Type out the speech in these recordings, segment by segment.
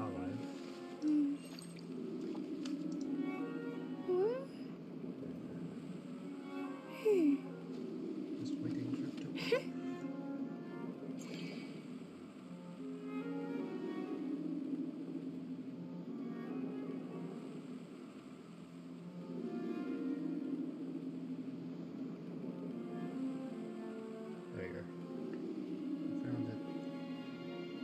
alive. Just waiting for it to pop up. There you go. I found it.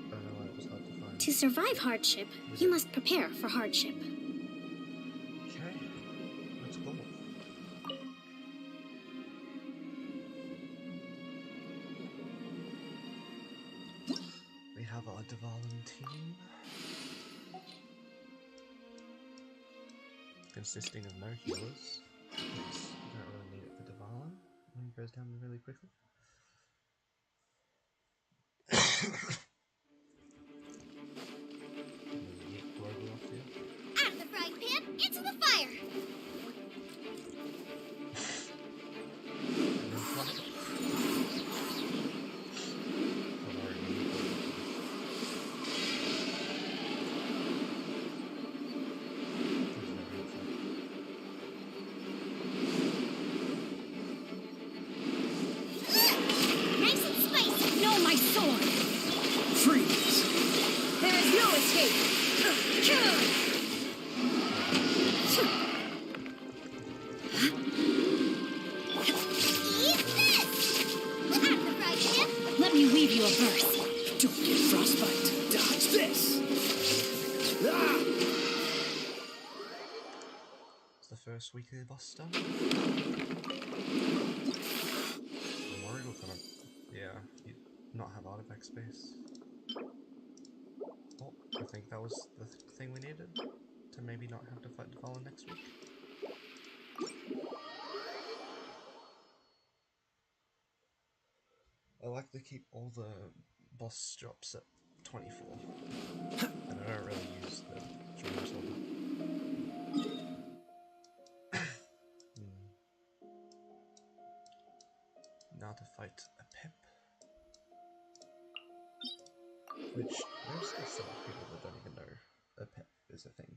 I don't know why it was hard to find. To survive hardship, you must prepare for hardship. Okay, let's go. We have our Dvalin team, consisting of no healers, because we don't really need it for Dvalin when he goes down really quickly. Out of the frying pan, into the fire! Nice and spicy! No, my sword! Freeze! There is no escape! Eat this! Out of the frying pan! Let me weave you a verse. Don't get frostbite. Dodge this! Ah! It's the first weekly boss done. I'm worried we're gonna, not have artifact space. Oh, I think that was the thing we needed to maybe not have to fight Dvalin next week. I like to keep all the boss drops at 24, and I don't really use the dreams of them. Now to fight a pip, which there's still some people that don't even know a pip is a thing.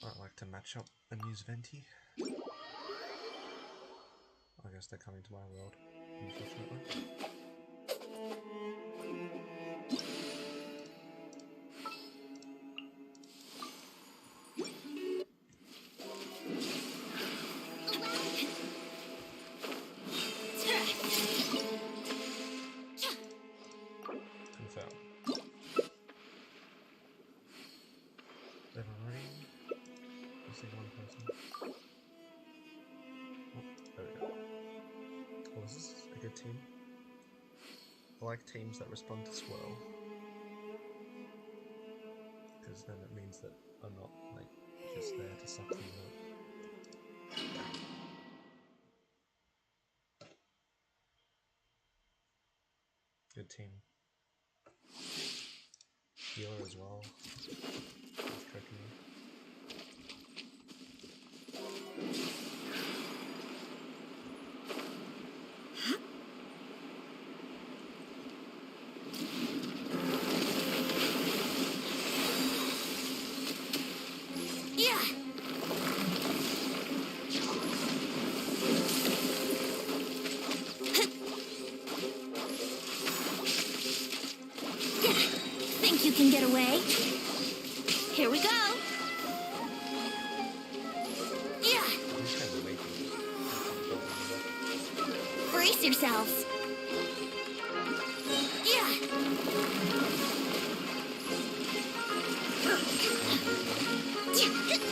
I like to match up and use Venti. I guess they're coming to my world, unfortunately. Confirm. Everybody? Missing one person. Oh, there we go. Oh, is this a good team? I like teams that respond to swirl. Because then it means that I'm not, like, just there to suck things up. Good team. Healer as well. He's cooking. Yeah! Think you can get away? Here we go! Yeah! Brace yourselves! Yeah!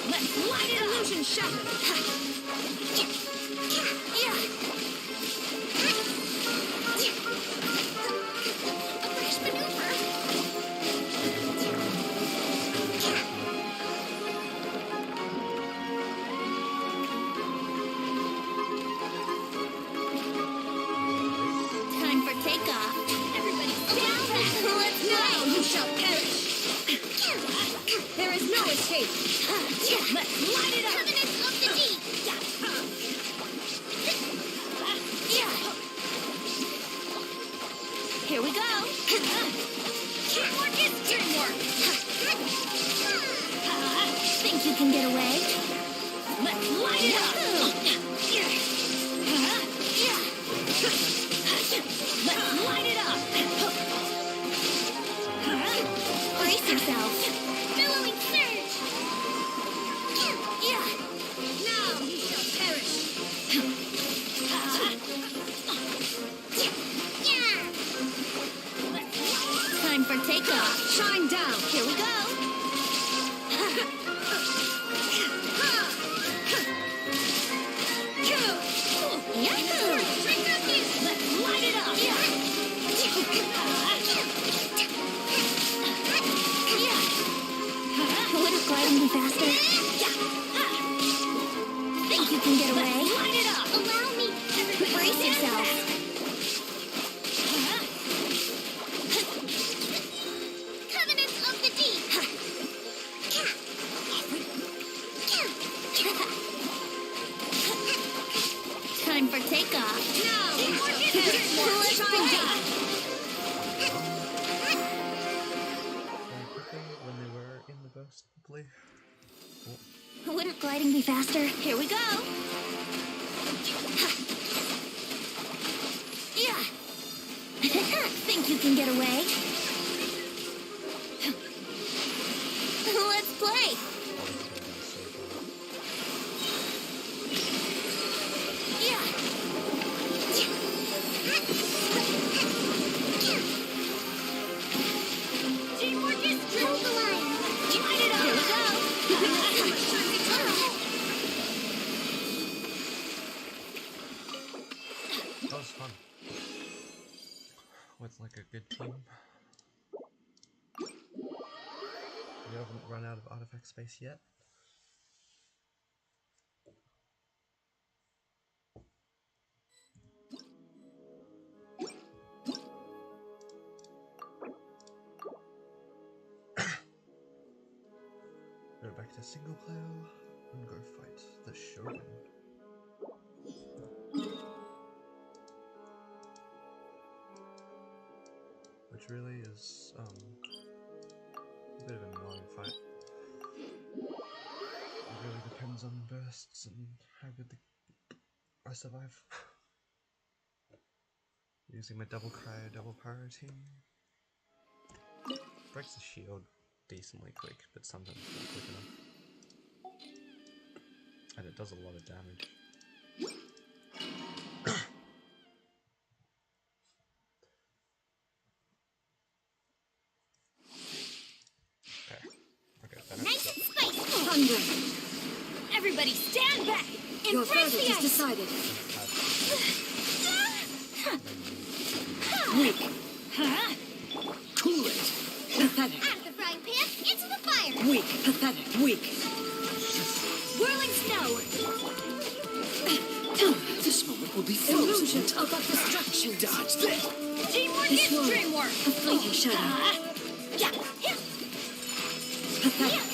Let's light it illusion shatter! Yeah! A fresh maneuver! Time for takeoff. Everybody stand back! Let's go! You shall perish! There is no escape. Let's light it up. Covenants of the deep. Here we go. Teamwork is dreamwork. Think you can get away? Let's light it up. Let's light it up. Brace yourself. Billowing surge. Now you shall perish. Time for takeoff. Shine down. Here we go. Yahoo! Let's light it up. Would it glide me faster? Think you can get away? Light it up. Allow me. Brace yourself. Covenants of the deep. Time for takeoff. Now, let's find out. When they were in the burst, hopefully. Wouldn't gliding be faster? Here we go. Think you can get away? Let's play. Teamwork is true. Hold the line. Light it up. Here we go. That was fun. With like a good team. You haven't run out of artifact space yet. Go back to single player and go fight the Shogun. Which really is a bit of an annoying fight. It really depends on bursts and how good I survive. Using my double Kaeya, double pyro team. Breaks the shield decently quick, but sometimes not quick enough. And it does a lot of damage. Okay, Nice and spicy. Thunder. Everybody stand back. Your Embrace verdict the is ice. decided. Weak. Cool it. Pathetic. Out of the frying pan, into the fire. Weak. Pathetic. Weak. Whirling snow. This moment will be frozen. Illusion of destruction. Dodge this. Teamwork This is one. dreamwork. A fleeting shadow. Pathetic.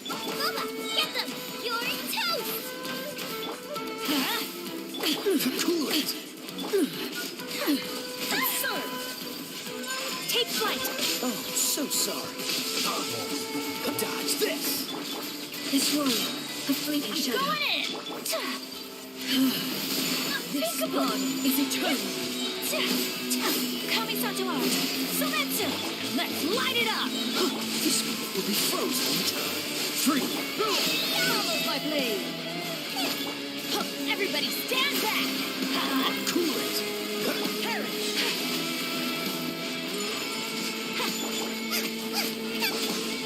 Boba, get them. You're in toast. Cool it. Serve. Take flight. Oh, so sorry. Dodge this. This one. A fleeting shadow. Going in. This blood is eternal. Kami-sato out. Sometsu. Let's light it up. This moment will be frozen in time. Free. Follow my blade. Everybody stand back. Cool it. Perish.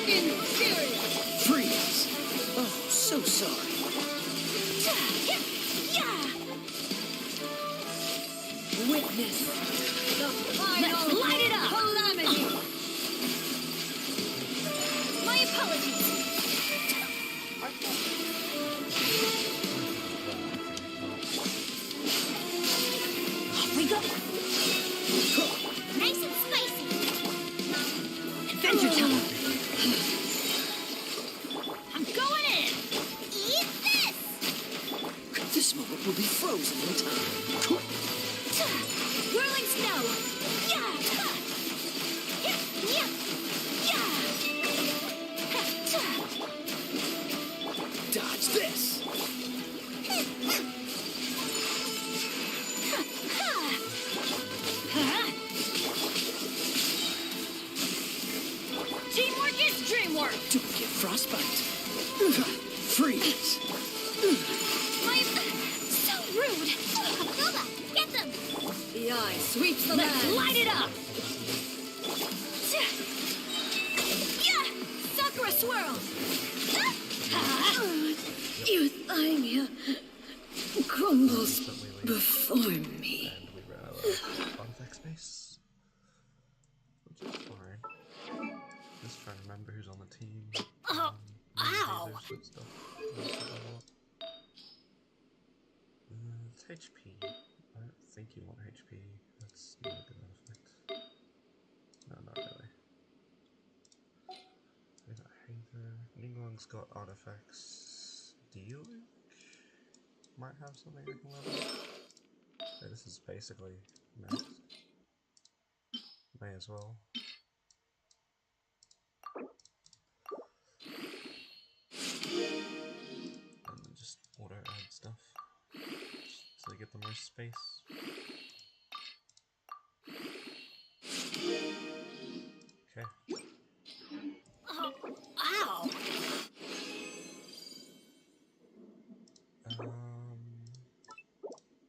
Inferior. Freeze. Oh, so sorry. Witness the final light it up. Calamity. My apologies. weak will be frozen in time. Whirling snow! Yeah! Ha! Yeah! Yeah! Yeah! Ha! Ta! Dodge this! Ha! Ha! Teamwork is dreamwork! Don't get frostbite. Freeze! So rude! Goba, get them! The eye sweeps the Let's land. light it up! Yeah! Sakura swirl! Euthymia crumbles Instantly leave. before me. And we ran out of artifact space. Which is fine. Just trying to remember who's on the team. Ow! Users and stuff. It's HP. I don't think you want HP. That's not a good artifact. No, not really. We got Hater. Ninglong's got artifacts. Dealing? Might have something I can level. Yeah, this is basically max. May as well. And then just auto add stuff. So they get the most space. Okay. Oh, ow!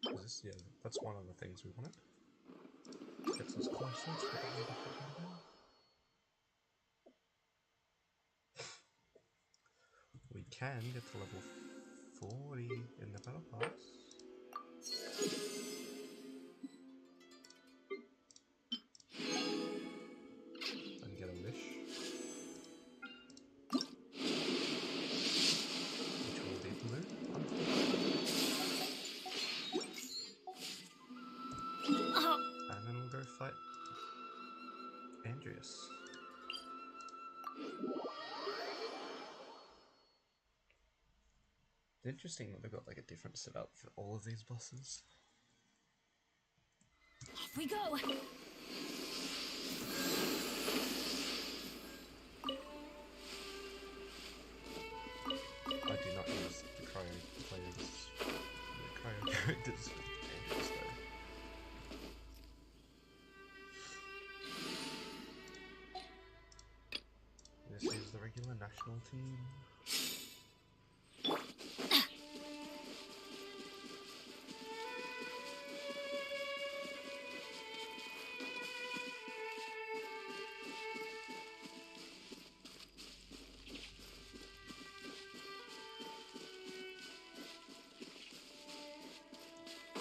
Is this, yeah, that's one of the things we wanted. Gets us closer to what we're looking for. We can get to level 40 in the battle pass. And get a wish. Which will be blue. And then we'll go fight Andreas. It's interesting that they've got like a different setup for all of these bosses. Off we go! I do not use the cryo players, the cryo characters for Andreas though. This is the regular national team.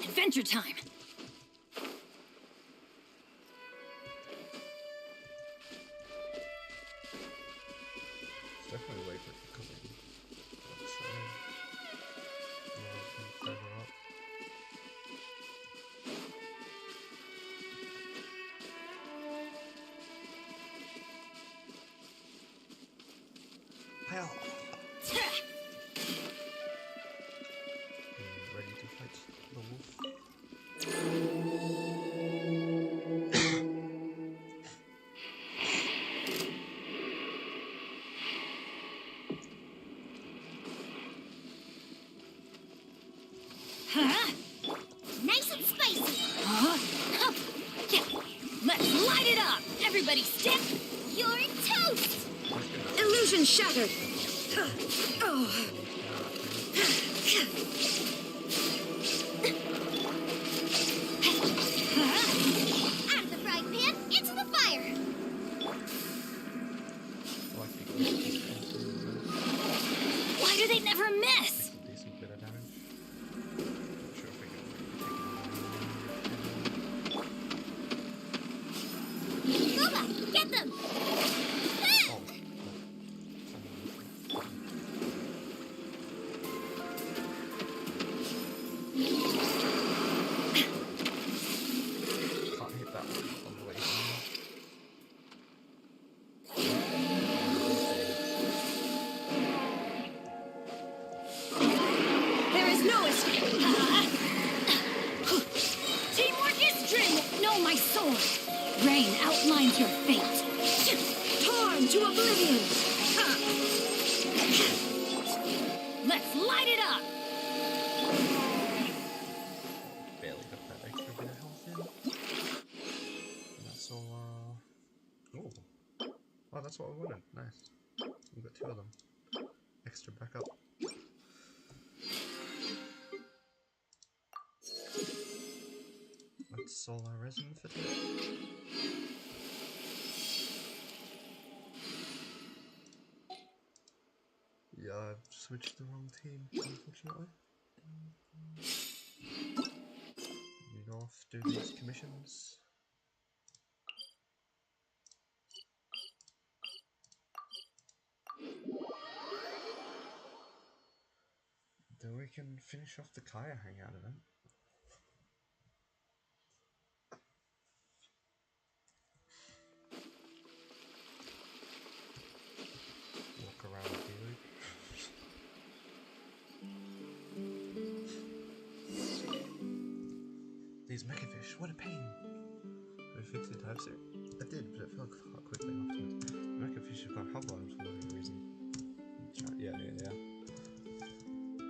Adventure time! It's definitely way for cooking. Outside. Yeah, we can further up. Hell! Ready to fight the wolf? Huh? Nice and spicy! Huh? Huh. Yeah. Let's light it up! Everybody step! You're toast! Illusion shattered. Oh. Huh? Out of the frying pan, into the fire! I like the ghost. Why do they never miss? Takes a decent bit of damage. Not sure if we can take it. Goba, get them! Oh, no. your fate. Torn to oblivion. Let's light it up! Barely got that extra bit of health in. And that's all, ooh. Oh, that's what we wanted. Nice. We've got 2 of them. Extra backup. That's solar resin for today. Yeah, I've switched the wrong team, unfortunately. You go off, do these commissions. Then we can finish off the Kaeya Hangout event. Walk around the loop. These megafish, what a pain! Did I fix the typeset? I did, but it fell quite quickly afterwards. The megafish have got hover arms for whatever reason. Yeah.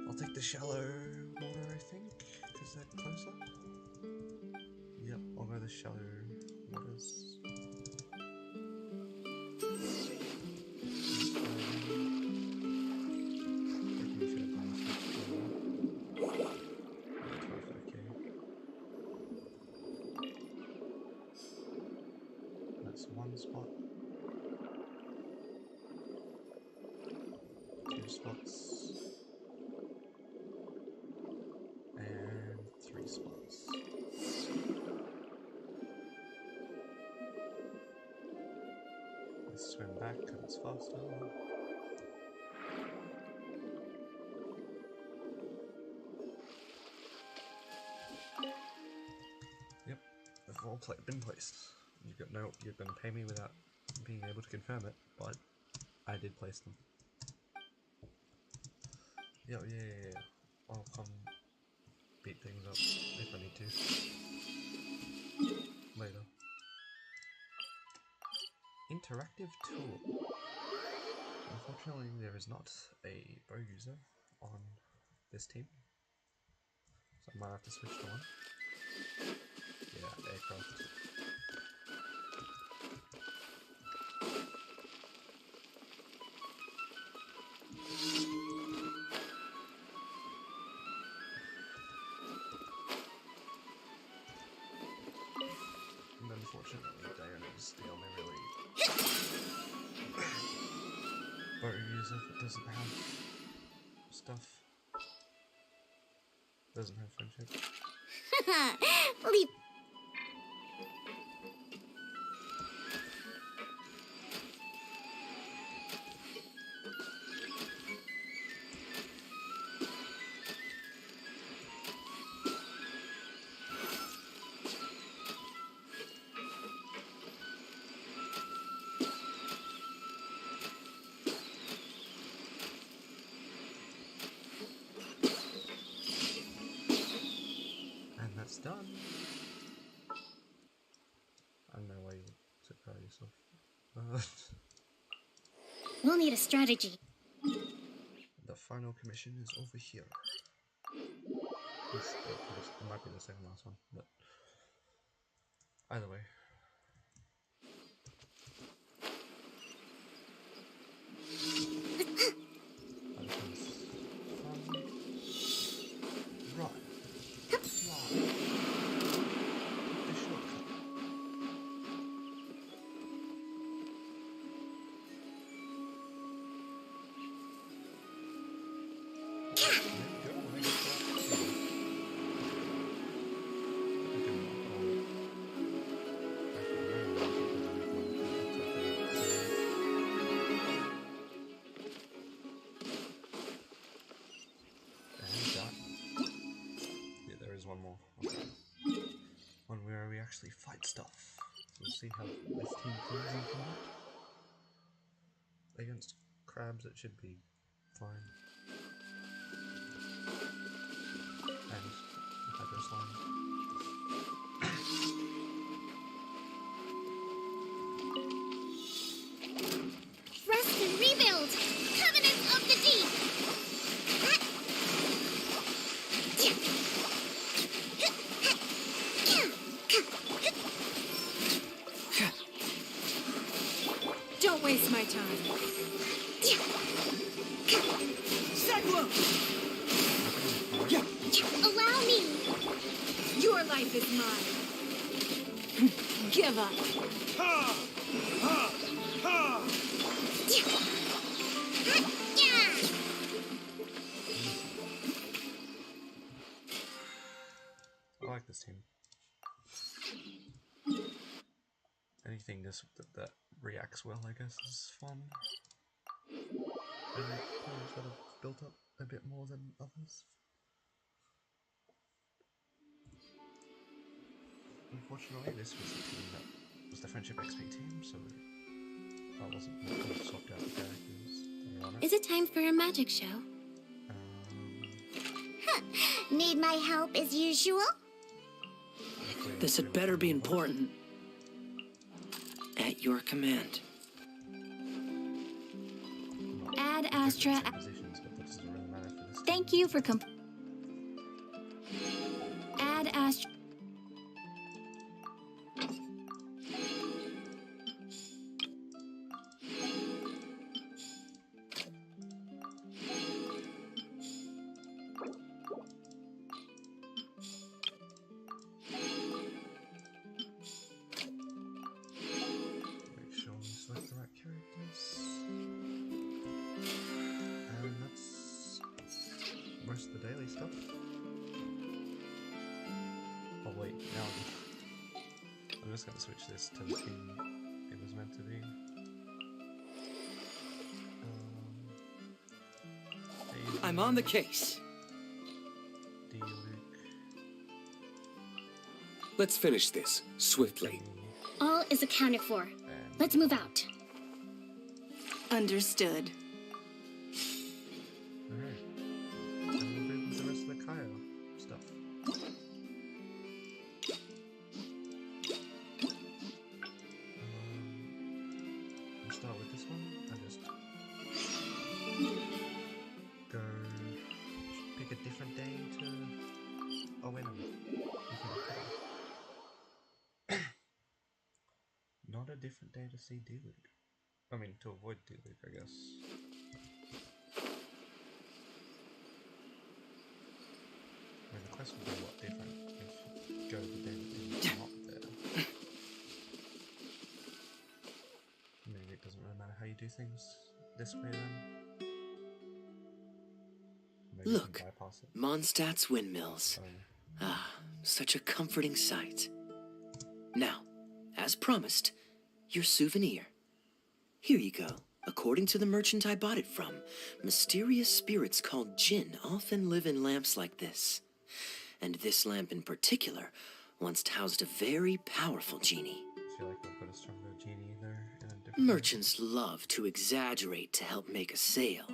I'll take the shallow water, I think, because they're closer. Yep, I'll go the shallow waters. That's 1 spot. 2 spots. And 3 spots. Let's swim back because it's faster. Yep, they've all been placed. You're gonna pay me without being able to confirm it, but I did place them. Yeah. I'll come beat things up if I need to. Later. Interactive tool. Unfortunately, there is not a bow user on this team, so I might have to switch to one. Yeah, aircraft. And unfortunately, Diana is the only really bow user that doesn't have stuff. Doesn't have friendship. Leave. And that's done. I don't know why you took out yourself. We'll need a strategy. The final commission is over here. It might be the second last one, but either way. That becomes fun. Right. The shortcut. One more. Okay. One where we actually fight stuff. So we'll see how this team plays in combat. Against crabs, it should be fine. And hydro slime. Cyclone! Yeah. Allow me. Your life is mine. Give up. Ha! Ha! Ha! Yeah. I like this team. Anything that reacts well, I guess, is fun. And players that have built up a bit more than others. Unfortunately, this was the team that was the Friendship XP team, so I wasn't able to swap out the characters that are on it. Is it time for a magic show? Need my help as usual? This had better be important. At your command. Ad Astra. Positions, but that doesn't really matter for this. Thank you for Ad Astra. Make sure we select the right characters. And that's most of the daily stuff. Oh wait, now I'm just going to switch this to the team it was meant to be. I'm on the case. D. Luke. Let's finish this swiftly. All is accounted for. And Let's move out. Understood. alright. And we'll move with the rest of the Kaeya stuff. We'll start with this one. I just go pick a different day to. Oh wait, no. Not a different day to see D-Luke. I mean, to avoid D-Luke, I guess. I mean, the quest would be a lot different if you go the day that you're not there. Maybe it doesn't really matter how you do things this way then. Maybe you Look, can bypass it. Mondstadt's windmills. Ah, such a comforting sight. Now, as promised, your souvenir. Here you go. According to the merchant I bought it from, mysterious spirits called Jinn often live in lamps like this. And this lamp in particular once housed a very powerful genie. I feel like we'll put a stronger genie there in a different Merchants love to exaggerate to help make a sale,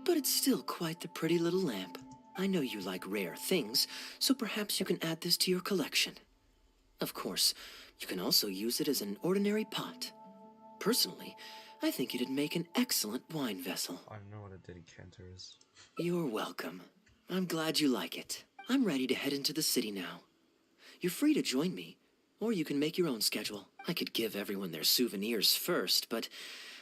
but it's still quite the pretty little lamp. I know you like rare things, so perhaps you can add this to your collection. Of course, you can also use it as an ordinary pot. Personally, I think it'd make an excellent wine vessel. I don't know what a decanter is. You're welcome. I'm glad you like it. I'm ready to head into the city now. You're free to join me, or you can make your own schedule. I could give everyone their souvenirs first, but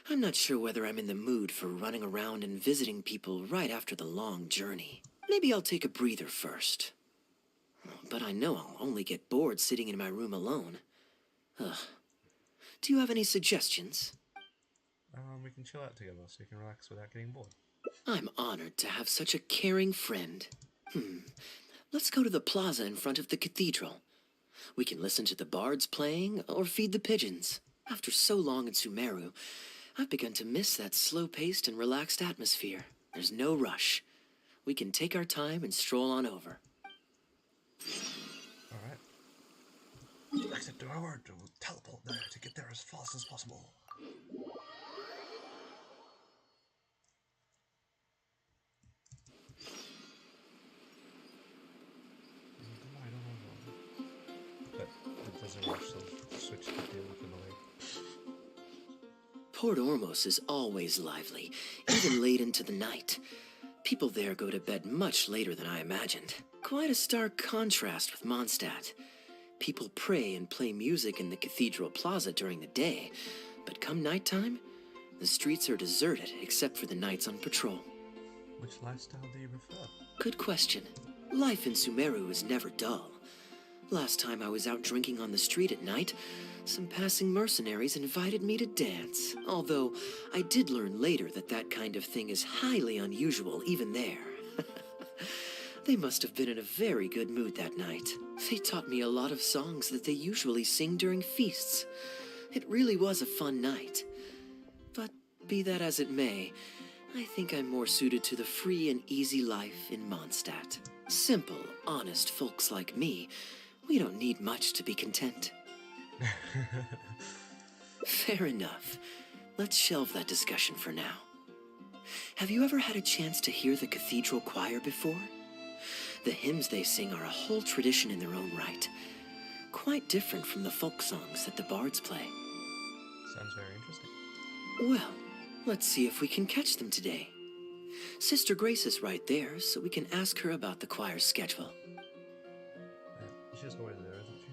I'm not sure whether I'm in the mood for running around and visiting people right after the long journey. Maybe I'll take a breather first. But I know I'll only get bored sitting in my room alone. Ugh. Do you have any suggestions? We can chill out together so you can relax without getting bored. I'm honored to have such a caring friend. Let's go to the plaza in front of the cathedral. We can listen to the bards playing or feed the pigeons. After so long in Sumeru, I've begun to miss that slow-paced and relaxed atmosphere. There's no rush. We can take our time and stroll on over. Alright. Exit door to teleport there to get there as fast as possible. But it doesn't rush, so switch to deal with the delay. Port Ormos is always lively, even late into the night. People there go to bed much later than I imagined. Quite a stark contrast with Mondstadt. People pray and play music in the cathedral plaza during the day, but come nighttime, the streets are deserted except for the knights on patrol. Which lifestyle do you prefer? Good question. Life in Sumeru is never dull. Last time I was out drinking on the street at night, some passing mercenaries invited me to dance. Although, I did learn later that that kind of thing is highly unusual even there. They must have been in a very good mood that night. They taught me a lot of songs that they usually sing during feasts. It really was a fun night. But be that as it may, I think I'm more suited to the free and easy life in Mondstadt. Simple, honest folks like me, we don't need much to be content. Fair enough. Let's shelve that discussion for now. Have you ever had a chance to hear the cathedral choir before? The hymns they sing are a whole tradition in their own right. Quite different from the folk songs that the bards play. Sounds very interesting. Well, let's see if we can catch them today. Sister Grace is right there, so we can ask her about the choir's schedule. She's always there, isn't she?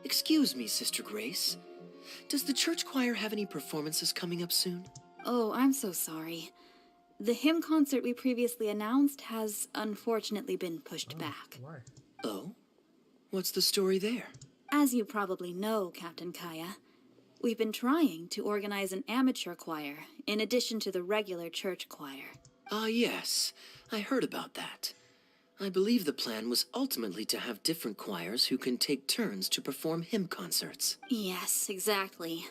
Excuse me, Sister Grace. Does the church choir have any performances coming up soon? Oh, I'm so sorry. The hymn concert we previously announced has unfortunately been pushed back. Why? Oh? What's the story there? As you probably know, Captain Kaeya, we've been trying to organize an amateur choir in addition to the regular church choir. Ah, yes. I heard about that. I believe the plan was ultimately to have different choirs who can take turns to perform hymn concerts. Yes, exactly.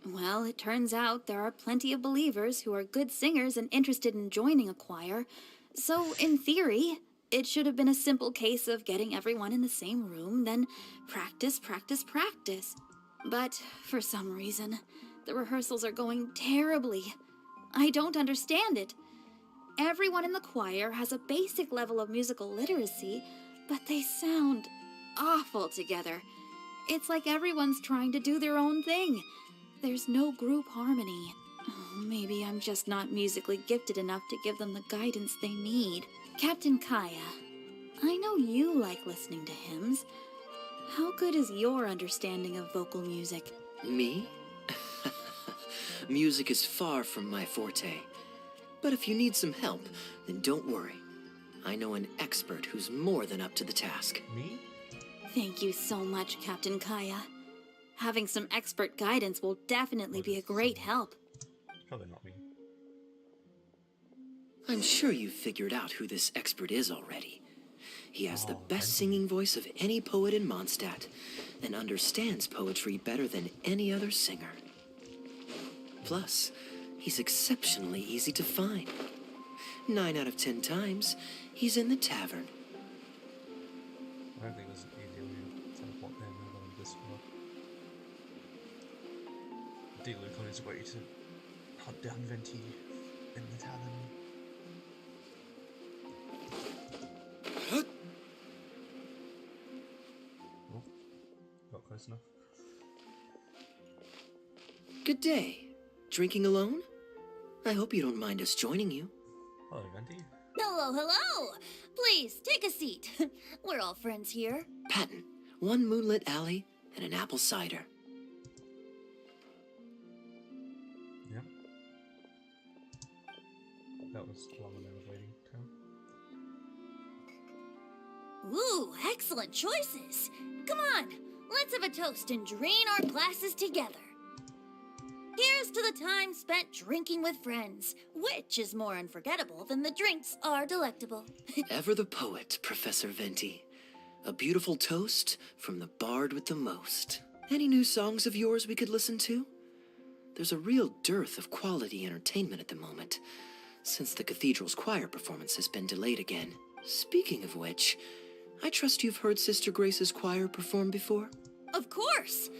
Well, it turns out there are plenty of believers who are good singers and interested in joining a choir. So, in theory, it should have been a simple case of getting everyone in the same room, then practice, practice, practice. But, for some reason, the rehearsals are going terribly. I don't understand it. Everyone in the choir has a basic level of musical literacy, but they sound awful together. It's like everyone's trying to do their own thing. There's no group harmony. Oh, maybe I'm just not musically gifted enough to give them the guidance they need. Captain Kaeya, I know you like listening to hymns. How good is your understanding of vocal music? Me? Music is far from my forte. But if you need some help, then don't worry. I know an expert who's more than up to the task. Me? Thank you so much, Captain Kaeya. Having some expert guidance will definitely be a great help. Probably not me. I'm sure you've figured out who this expert is already. He has the best singing voice of any poet in Mondstadt, and understands poetry better than any other singer. Plus, he's exceptionally easy to find. 9 out of 10 times, he's in the tavern. I don't think it was easy when you teleport there and move on this floor. D-Luke on his way to hunt down Venti in the tavern. Oh, not close enough. Good day. Drinking alone? I hope you don't mind us joining you. Hello, Venti. Hello, hello! Please, take a seat. We're all friends here. Patton, 1 moonlit alley and an apple cider. Yep. That was long when I was waiting time. Ooh, excellent choices. Come on, let's have a toast and drain our glasses together. Here's to the time spent drinking with friends, which is more unforgettable than the drinks are delectable. Ever the poet, Professor Venti. A beautiful toast from the bard with the most. Any new songs of yours we could listen to? There's a real dearth of quality entertainment at the moment, since the cathedral's choir performance has been delayed again. Speaking of which, I trust you've heard Sister Grace's choir perform before? Of course.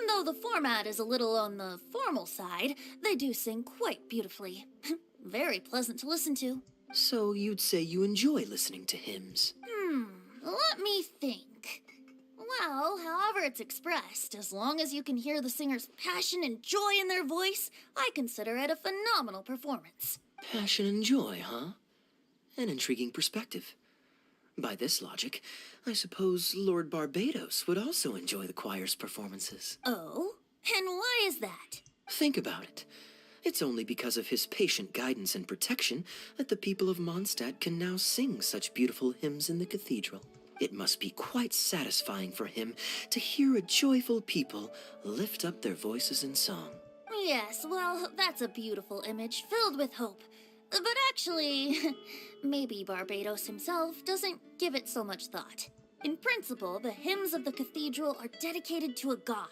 Though the format is a little on the formal side, they do sing quite beautifully. Very pleasant to listen to. So you'd say you enjoy listening to hymns? Let me think. Well, however it's expressed, as long as you can hear the singer's passion and joy in their voice, I consider it a phenomenal performance. Passion and joy, huh? An intriguing perspective. By this logic, I suppose Lord Barbados would also enjoy the choir's performances. Oh? And why is that? Think about it. It's only because of his patient guidance and protection that the people of Mondstadt can now sing such beautiful hymns in the cathedral. It must be quite satisfying for him to hear a joyful people lift up their voices in song. Yes, well, that's a beautiful image filled with hope. But actually, maybe Barbados himself doesn't give it so much thought. In principle, the hymns of the cathedral are dedicated to a god.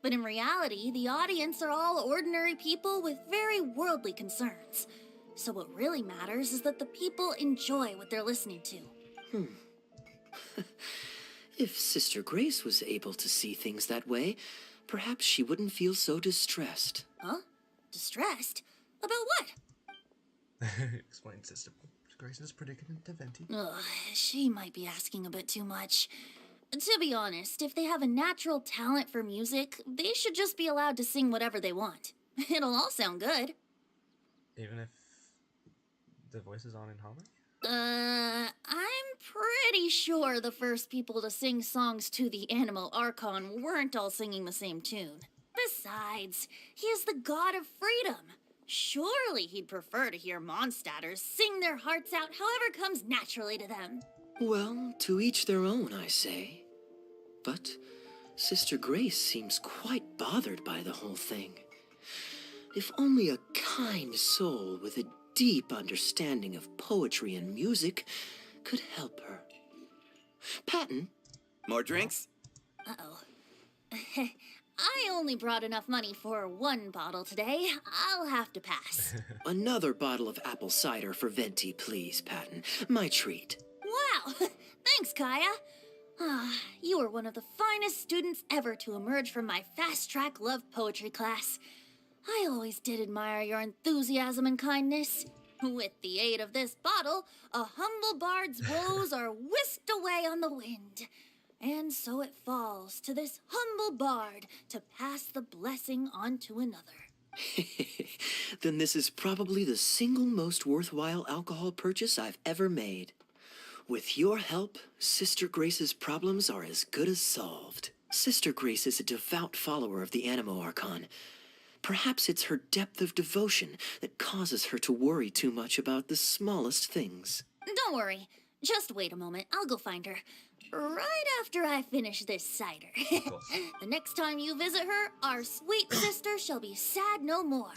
But in reality, the audience are all ordinary people with very worldly concerns. So what really matters is that the people enjoy what they're listening to. If Sister Grace was able to see things that way, perhaps she wouldn't feel so distressed. Huh? Distressed? About what? Explain Sister Grace's predicament to Venti. Ugh, she might be asking a bit too much. To be honest, if they have a natural talent for music, they should just be allowed to sing whatever they want. It'll all sound good. Even if the voices aren't in harmony? I'm pretty sure the first people to sing songs to the Animal Archon weren't all singing the same tune. Besides, he is the god of freedom. Surely he'd prefer to hear Mondstadters sing their hearts out however comes naturally to them. Well, to each their own, I say. But Sister Grace seems quite bothered by the whole thing. If only a kind soul with a deep understanding of poetry and music could help her. Patton? More drinks? Uh-oh. I only brought enough money for one bottle today. I'll have to pass. Another bottle of apple cider for Venti, please, Patton. My treat. Wow! Thanks, Kaeya. You are one of the finest students ever to emerge from my fast-track love poetry class. I always did admire your enthusiasm and kindness. With the aid of this bottle, a humble bard's woes are whisked away on the wind. And so it falls to this humble bard to pass the blessing on to another. Then this is probably the single most worthwhile alcohol purchase I've ever made. With your help, Sister Grace's problems are as good as solved. Sister Grace is a devout follower of the Animo Archon. Perhaps it's her depth of devotion that causes her to worry too much about the smallest things. Don't worry. Just wait a moment. I'll go find her. Right after I finish this cider. Of course. The next time you visit her, our sweet sister shall be sad no more.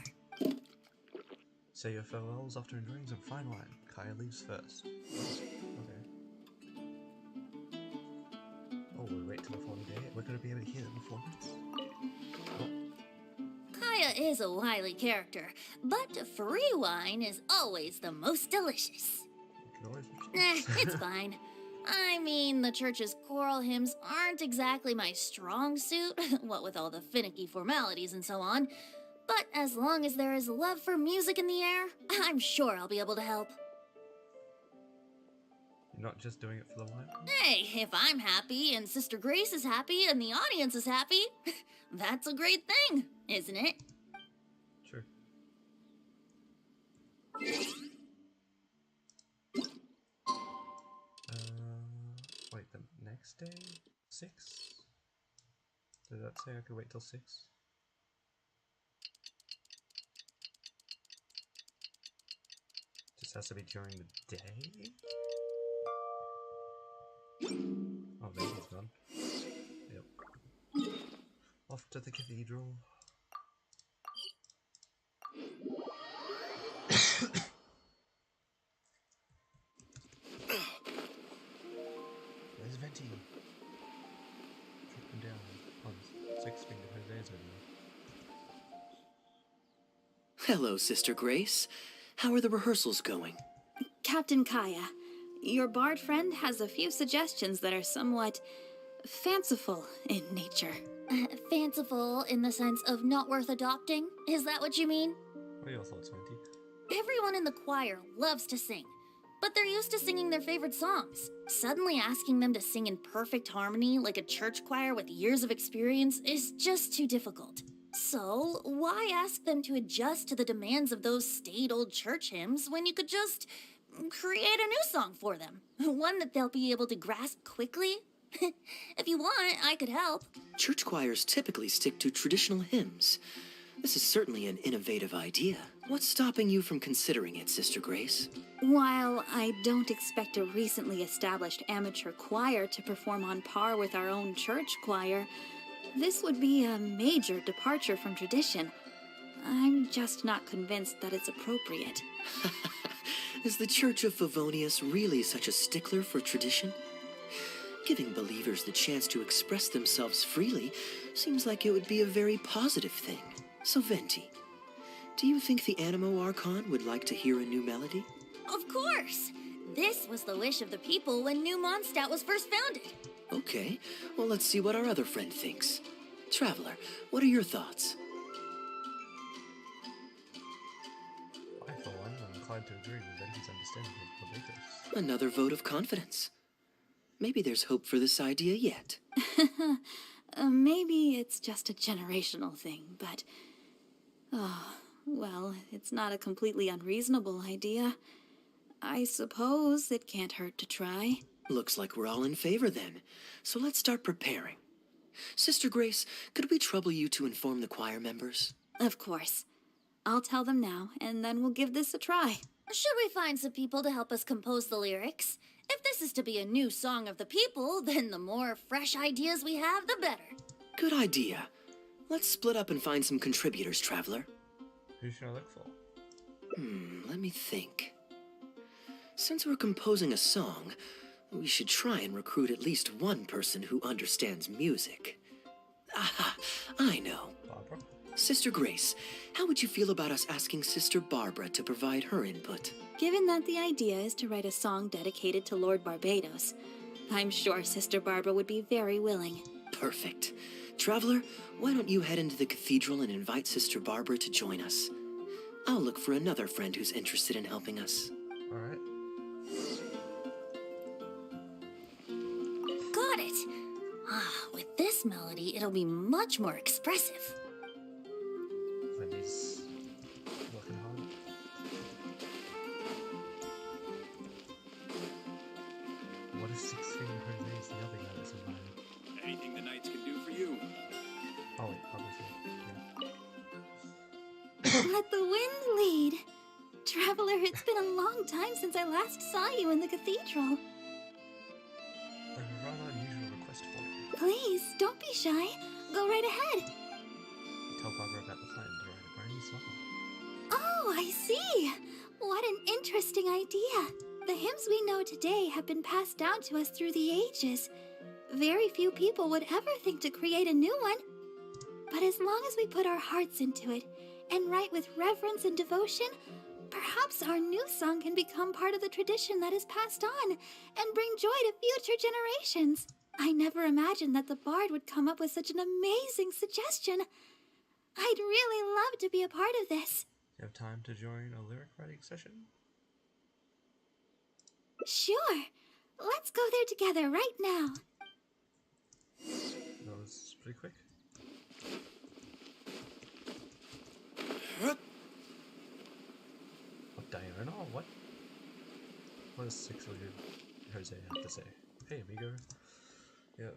Say your farewells after enjoying some fine wine. Kaeya leaves first. Okay. Oh, we wait till the following day. We're gonna be able to hear the performance. Oh. Kaeya is a wily character, but free wine is always the most delicious. We can always reach It's fine. I mean, the church's choral hymns aren't exactly my strong suit, what with all the finicky formalities and so on. But as long as there is love for music in the air, I'm sure I'll be able to help. You're not just doing it for the wine? Hey, if I'm happy and Sister Grace is happy and the audience is happy, that's a great thing, isn't it? True. Wait, the next day? 6? Did that say I could wait till 6? Just has to be during the day? Oh, there he's gone. Yep. Off to the cathedral. Where's Venti? Drop him down. On 6 finger Jose's with me. Hello, Sister Grace. How are the rehearsals going? Captain Kaeya, your bard friend has a few suggestions that are somewhat fanciful in nature. Fanciful in the sense of not worth adopting? Is that what you mean? What are your thoughts, Venti? Everyone in the choir loves to sing, but they're used to singing their favorite songs. Suddenly asking them to sing in perfect harmony like a church choir with years of experience is just too difficult. So, why ask them to adjust to the demands of those staid old church hymns when you could just create a new song for them? One that they'll be able to grasp quickly? If you want, I could help. Church choirs typically stick to traditional hymns. This is certainly an innovative idea. What's stopping you from considering it, Sister Grace? While I don't expect a recently established amateur choir to perform on par with our own church choir, this would be a major departure from tradition. I'm just not convinced that it's appropriate. Is the Church of Favonius really such a stickler for tradition? Giving believers the chance to express themselves freely seems like it would be a very positive thing. So, Venti, do you think the Animo Archon would like to hear a new melody? Of course! This was the wish of the people when New Mondstadt was first founded. Okay, well, let's see what our other friend thinks. Traveler, what are your thoughts? I, for one, am inclined to agree with Venti's understanding of Barbados. Another vote of confidence. Maybe there's hope for this idea yet. Maybe it's just a generational thing, but... Oh, well, it's not a completely unreasonable idea. I suppose it can't hurt to try. Looks like we're all in favor then. So let's start preparing. Sister Grace, could we trouble you to inform the choir members? Of course. I'll tell them now, and then we'll give this a try. Should we find some people to help us compose the lyrics? If this is to be a new song of the people, then the more fresh ideas we have, the better. Good idea. Let's split up and find some contributors, Traveler. Who should I look for? Let me think. Since we're composing a song, we should try and recruit at least one person who understands music. Aha, I know. Barbara? Sister Grace, how would you feel about us asking Sister Barbara to provide her input? Given that the idea is to write a song dedicated to Lord Barbados, I'm sure Sister Barbara would be very willing. Perfect. Traveler, why don't you head into the cathedral and invite Sister Barbara to join us? I'll look for another friend who's interested in helping us. Alright. Got it! Ah, with this melody, it'll be much more expressive. Venti's working hard. What if 6 Finger Jose is the other guy that's invited? Anything the knights can do for you. Oh wait, obviously. Let the wind lead. Traveler, it's been a long time since I last saw you in the cathedral. I have a rather unusual request for you. Please, don't be shy. Go right ahead. Tell Barbara about the plan to write a brand new song. Oh, I see. What an interesting idea. The hymns we know today have been passed down to us through the ages. Very few people would ever think to create a new one. But as long as we put our hearts into it and write with reverence and devotion, perhaps our new song can become part of the tradition that is passed on and bring joy to future generations. I never imagined that the bard would come up with such an amazing suggestion. I'd really love to be a part of this. Do you have time to join a lyric writing session? Sure. Let's go there together right now. That was pretty quick. What Diana? What? What does 6 Finger Jose have to say? Hey amigo, you have a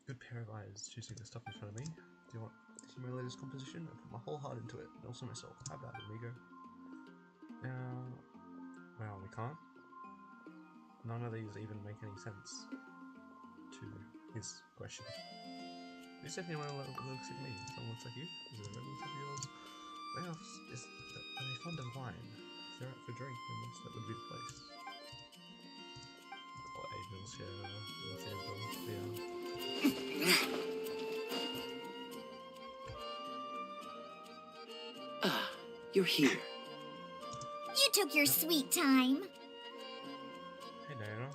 good pair of eyes choosing the stuff in front of me. Do you want to see my latest composition? I put my whole heart into it, and also my soul. How about it, amigo? Well, we can't. None of these even make any sense to his question. You said anyone looks like me? Someone looks like you? Is it a relative of yours? Well, are they fond of wine? If they're out for drink, then that would be the place. Or angels, Ah, you're here. You took your sweet time. Hey, Diana.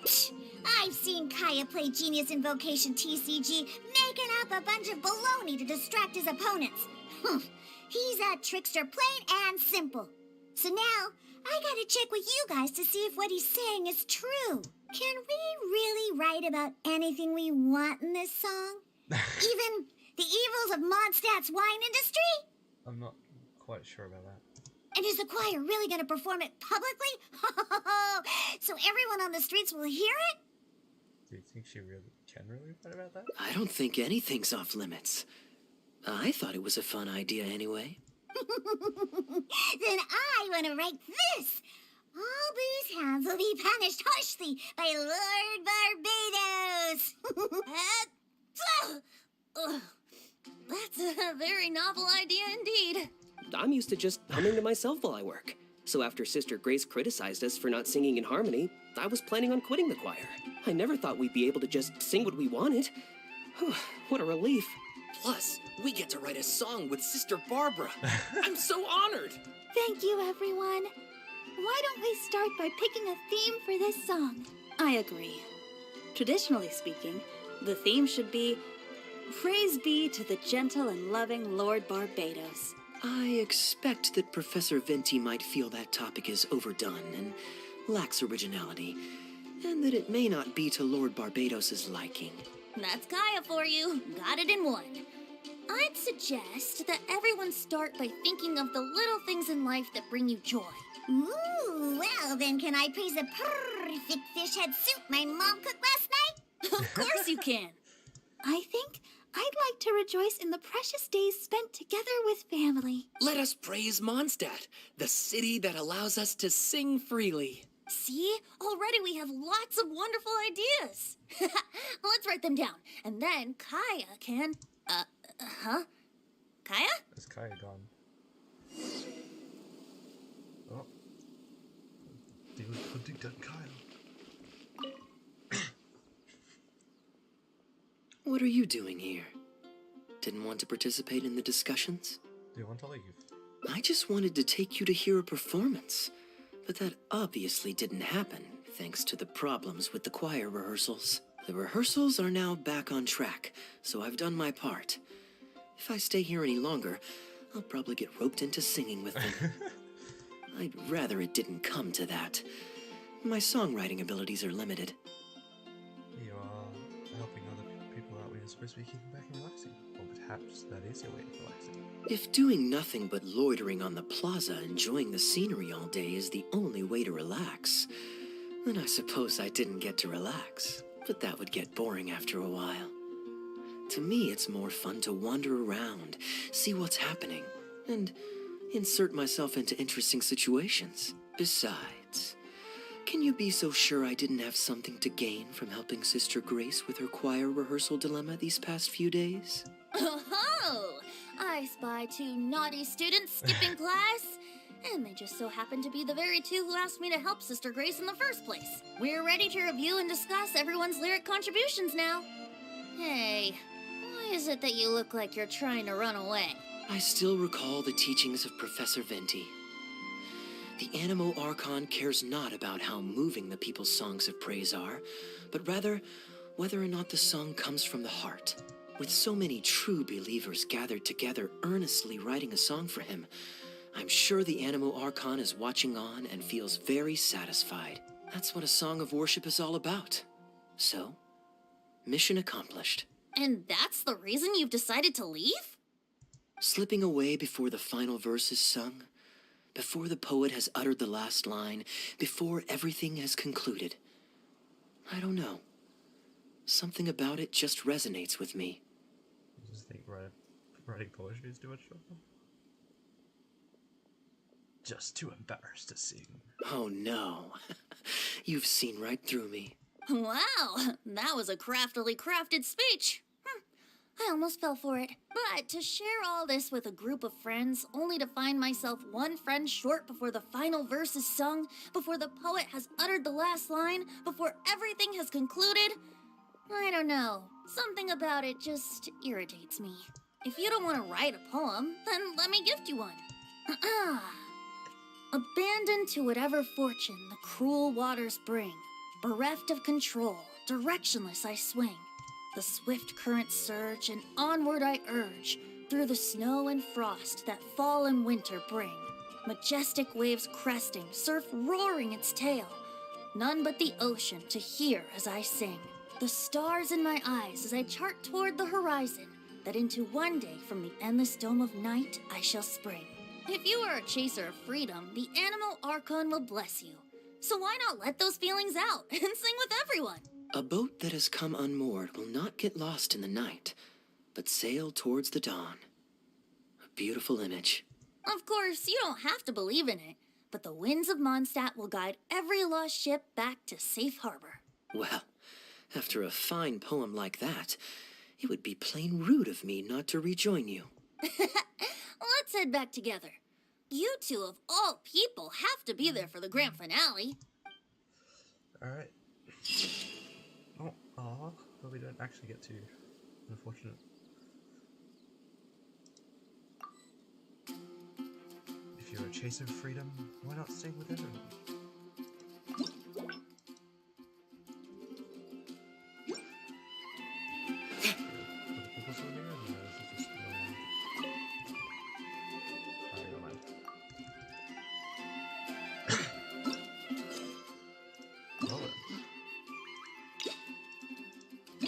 Psh, I've seen Kaeya play Genius Invocation TCG, making up a bunch of baloney to distract his opponents. He's a trickster, plain and simple. So now, I gotta check with you guys to see if what he's saying is true. Can we really write about anything we want in this song? Even the evils of Mondstadt's wine industry? I'm not quite sure about that. And is the choir really gonna perform it publicly? So everyone on the streets will hear it? Do you think she can really write about that? I don't think anything's off limits. I thought it was a fun idea anyway. Then I want to write this. All booze hounds will be punished harshly by Lord Barbados. That's a very novel idea indeed. I'm used to just humming to myself while I work. So after Sister Grace criticized us for not singing in harmony, I was planning on quitting the choir. I never thought we'd be able to just sing what we wanted. What a relief. Plus, we get to write a song with Sister Barbara. I'm so honored. Thank you, everyone. Why don't we start by picking a theme for this song? I agree. Traditionally speaking, the theme should be Praise be to the gentle and loving Lord Barbados. I expect that Professor Venti might feel that topic is overdone and lacks originality, and that it may not be to Lord Barbados's liking. That's Kaeya for you. Got it in one. I'd suggest that everyone start by thinking of the little things in life that bring you joy. Ooh, well, then can I praise the perfect fish head soup my mom cooked last night? Of course you can. I think I'd like to rejoice in the precious days spent together with family. Let us praise Mondstadt, the city that allows us to sing freely. See? Already we have lots of wonderful ideas. Let's write them down. And then Kaeya can... Kaeya? Is Kaeya gone? Oh. Die wird dann Kaeya. What are you doing here? Didn't want to participate in the discussions? Do you want to leave? I just wanted to take you to hear a performance. But that obviously didn't happen, thanks to the problems with the choir rehearsals. The rehearsals are now back on track, so I've done my part. If I stay here any longer, I'll probably get roped into singing with them. I'd rather it didn't come to that. My songwriting abilities are limited. You are helping other people out when you're supposed to be keeping back and relaxing. Or perhaps that is your way of relaxing. If doing nothing but loitering on the plaza enjoying the scenery all day is the only way to relax, then I suppose I didn't get to relax. But that would get boring after a while. To me, it's more fun to wander around, see what's happening, and insert myself into interesting situations. Besides, can you be so sure I didn't have something to gain from helping Sister Grace with her choir rehearsal dilemma these past few days? Oh, I spy two naughty students skipping class, and they just so happen to be the very two who asked me to help Sister Grace in the first place. We're ready to review and discuss everyone's lyric contributions now. Hey, why is it that you look like you're trying to run away? I still recall the teachings of Professor Venti. The Animo Archon cares not about how moving the people's songs of praise are, but rather whether or not the song comes from the heart. With so many true believers gathered together earnestly writing a song for him, I'm sure the Animo Archon is watching on and feels very satisfied. That's what a song of worship is all about. So, mission accomplished. And that's the reason you've decided to leave? Slipping away before the final verse is sung, before the poet has uttered the last line, before everything has concluded. I don't know. Something about it just resonates with me. I just think writing poetry is too much trouble. Just too embarrassed to sing. Oh no. You've seen right through me. Wow, that was a craftily crafted speech. I almost fell for it. But to share all this with a group of friends, only to find myself one friend short before the final verse is sung, before the poet has uttered the last line, before everything has concluded, I don't know. Something about it just irritates me. If you don't want to write a poem, then let me gift you one. Abandoned to whatever fortune the cruel waters bring, bereft of control, directionless I swing. The swift currents surge, and onward I urge, through the snow and frost that fall and winter bring. Majestic waves cresting, surf roaring its tail. None but the ocean to hear as I sing. The stars in my eyes as I chart toward the horizon, that into one day from the endless dome of night I shall spring. If you are a chaser of freedom, the Animo Archon will bless you. So why not let those feelings out and sing with everyone? A boat that has come unmoored will not get lost in the night, but sail towards the dawn. beautiful image. Of course, you don't have to believe in it, but the winds of Mondstadt will guide every lost ship back to safe harbor. Well, after a fine poem like that, it would be plain rude of me not to rejoin you. Let's head back together. You two, of all people, have to be there for the grand finale. Alright. Oh, aw, but we don't actually get to. Unfortunate. If you're a chaser of freedom, why not sing with everyone?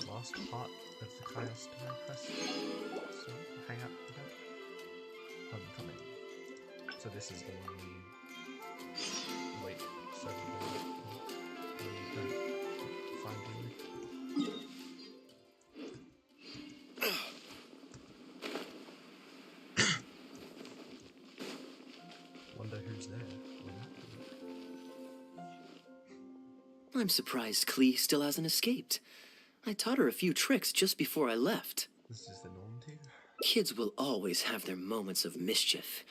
Last part of the Kaeya story quest. So, Hangout event. Homecoming. So this is the one we wait 7 days and don't find you. Wonder who's there. I'm surprised Klee still hasn't escaped. I taught her a few tricks just before I left. This is the norm too. Kids will always have their moments of mischief.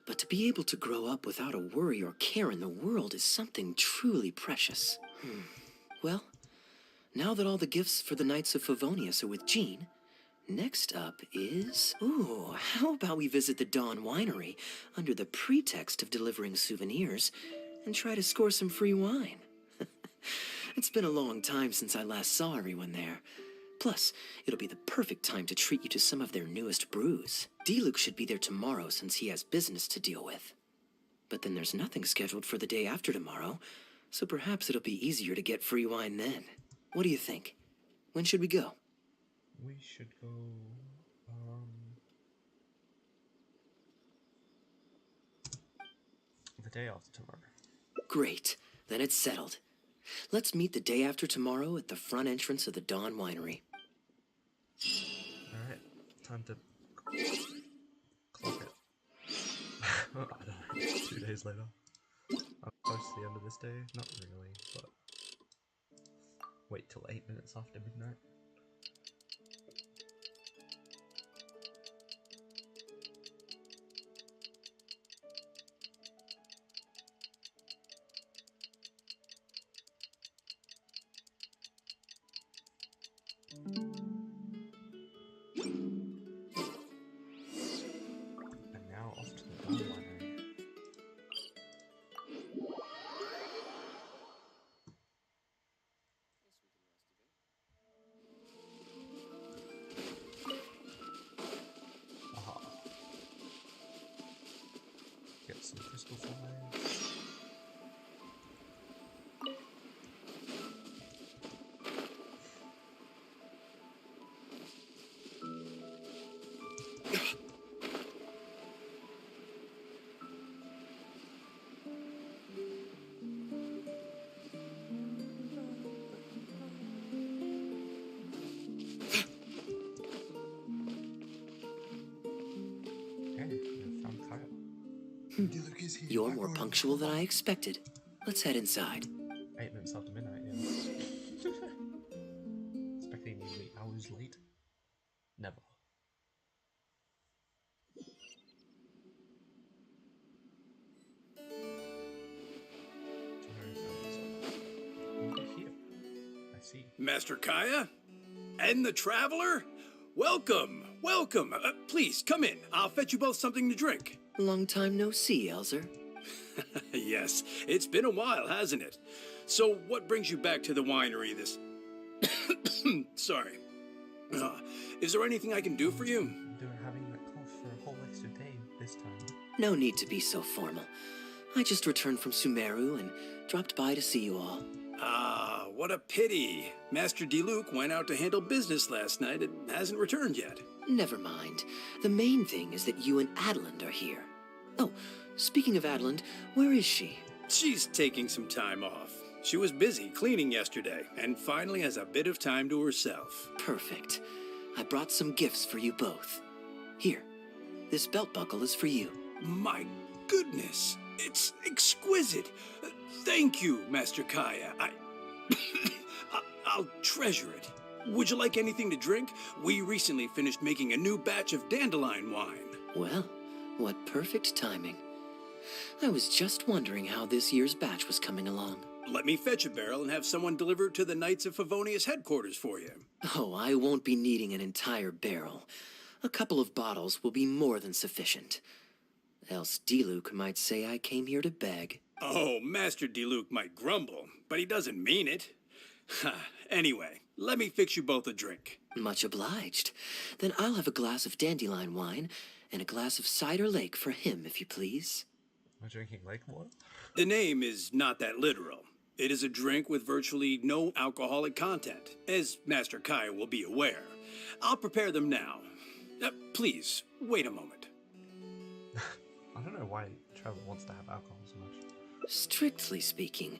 But to be able to grow up without a worry or care in the world is something truly precious. Well, now that all the gifts for the Knights of Favonius are with Jean, next up is... Ooh, how about we visit the Dawn Winery under the pretext of delivering souvenirs and try to score some free wine? It's been a long time since I last saw everyone there. Plus, it'll be the perfect time to treat you to some of their newest brews. Diluc should be there tomorrow since he has business to deal with. But then there's nothing scheduled for the day after tomorrow, so perhaps it'll be easier to get free wine then. What do you think? When should we go? We should go, the day after tomorrow. Great. Then it's settled. Let's meet the day after tomorrow at the front entrance of the Dawn Winery. Alright, time to clock it. I don't know, 2 days later. I'm close to the end of this day. Not really, but wait till 8 minutes after midnight. And now off to the Dawn Winery. Aha. Get some crystal flies. Diluc is here. You're more punctual than I expected. Let's head inside. 8 minutes after midnight, yeah. Expecting nearly hours late? Never. Over here. I see. Master Kaeya? And the Traveler? Welcome, welcome. Please, come in. I'll fetch you both something to drink. Long time no see, Elzer. Yes, it's been a while, hasn't it? So what brings you back to the winery this... Sorry. Is there anything I can do for you? They're having that cough for a whole extra day this time. No need to be so formal. I just returned from Sumeru and dropped by to see you all. Ah, what a pity. Master Diluc went out to handle business last night and hasn't returned yet. Never mind. The main thing is that you and Adeland are here. Oh, speaking of Adeland, where is she? She's taking some time off. She was busy cleaning yesterday and finally has a bit of time to herself. Perfect. I brought some gifts for you both. Here, This belt buckle is for you. My goodness, it's exquisite. Thank you, Master Kaeya. I'll treasure it. Would you like anything to drink? We recently finished making a new batch of dandelion wine. Well, what perfect timing. I was just wondering how this year's batch was coming along. Let me fetch a barrel and have someone deliver it to the Knights of Favonius headquarters for you. Oh, I won't be needing an entire barrel. A couple of bottles will be more than sufficient. Else Diluc might say I came here to beg. Oh, Master Diluc might grumble, but he doesn't mean it. Anyway, let me fix you both a drink. Much obliged. Then I'll have a glass of dandelion wine and a glass of cider lake for him, if you please. Am I drinking lake water? The name is not that literal. It is a drink with virtually no alcoholic content, as Master Kaeya will be aware. I'll prepare them now. Please, wait a moment. I don't know why Trevor wants to have alcohol so much. Strictly speaking,